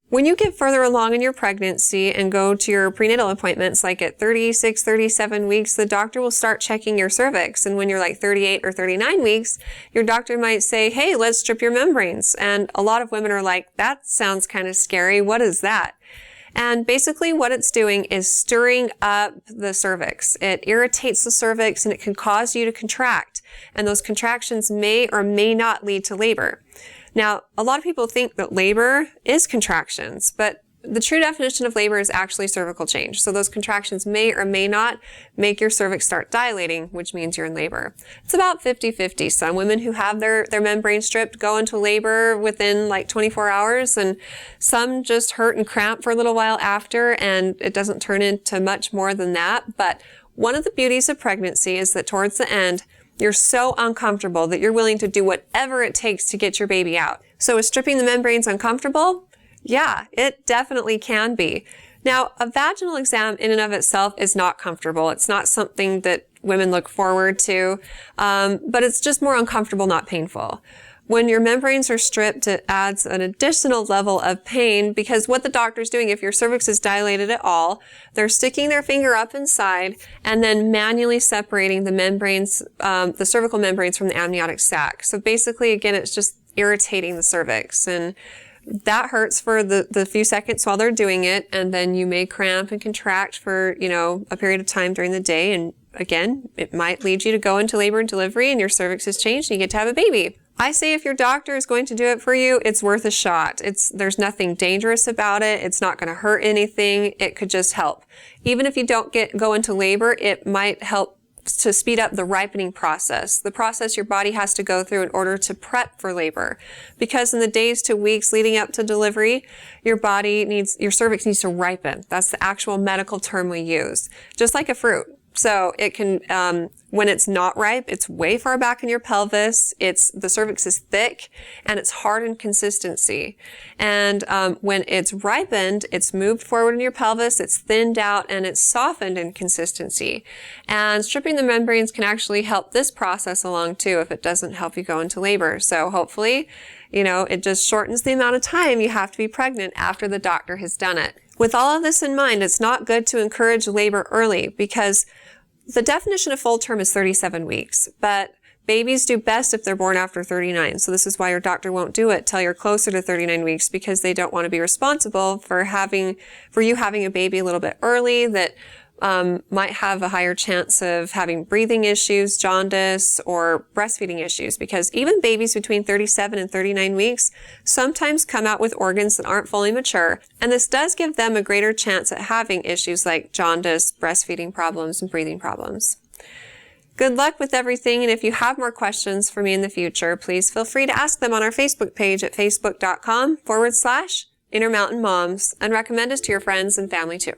When you get further along in your pregnancy and go to your prenatal appointments, like at 36, 37 weeks, the doctor will start checking your cervix. And when you're like 38 or 39 weeks, your doctor might say, hey, let's strip your membranes. And a lot of women are like, that sounds kind of scary. What is that? And basically what it's doing is stirring up the cervix. It irritates the cervix and it can cause you to contract. And those contractions may or may not lead to labor. Now, a lot of people think that labor is contractions, but the true definition of labor is actually cervical change. So those contractions may or may not make your cervix start dilating, which means you're in labor. It's about 50-50. Some women who have their membrane stripped go into labor within like 24 hours, and some just hurt and cramp for a little while after, and it doesn't turn into much more than that. But one of the beauties of pregnancy is that towards the end, you're so uncomfortable that you're willing to do whatever it takes to get your baby out. So is stripping the membranes uncomfortable? Yeah, it definitely can be. Now, a vaginal exam in and of itself is not comfortable. It's not something that women look forward to, but it's just more uncomfortable, not painful. When your membranes are stripped, it adds an additional level of pain because what the doctor's doing, if your cervix is dilated at all, they're sticking their finger up inside and then manually separating the membranes, the cervical membranes from the amniotic sac. So basically, again, it's just irritating the cervix, and that hurts for the few seconds while they're doing it, and then you may cramp and contract for, a period of time during the day, and again, it might lead you to go into labor and delivery and your cervix has changed and you get to have a baby. I say if your doctor is going to do it for you, it's worth a shot. There's nothing dangerous about it. It's not going to hurt anything. It could just help. Even if you don't go into labor, it might help to speed up the ripening process, the process your body has to go through in order to prep for labor. Because in the days to weeks leading up to delivery, your cervix needs to ripen. That's the actual medical term we use. Just like a fruit. So it can, when it's not ripe, it's way far back in your pelvis. The cervix is thick and it's hard in consistency. And, when it's ripened, it's moved forward in your pelvis, it's thinned out, and it's softened in consistency. And stripping the membranes can actually help this process along too if it doesn't help you go into labor. So hopefully, it just shortens the amount of time you have to be pregnant after the doctor has done it. With all of this in mind, it's not good to encourage labor early because the definition of full term is 37 weeks, but babies do best if they're born after 39. So this is why your doctor won't do it till you're closer to 39 weeks because they don't want to be responsible for you having a baby a little bit early that might have a higher chance of having breathing issues, jaundice, or breastfeeding issues, because even babies between 37 and 39 weeks sometimes come out with organs that aren't fully mature, and this does give them a greater chance at having issues like jaundice, breastfeeding problems, and breathing problems. Good luck with everything, and if you have more questions for me in the future, please feel free to ask them on our Facebook page at facebook.com/Intermountain Moms, and recommend us to your friends and family too.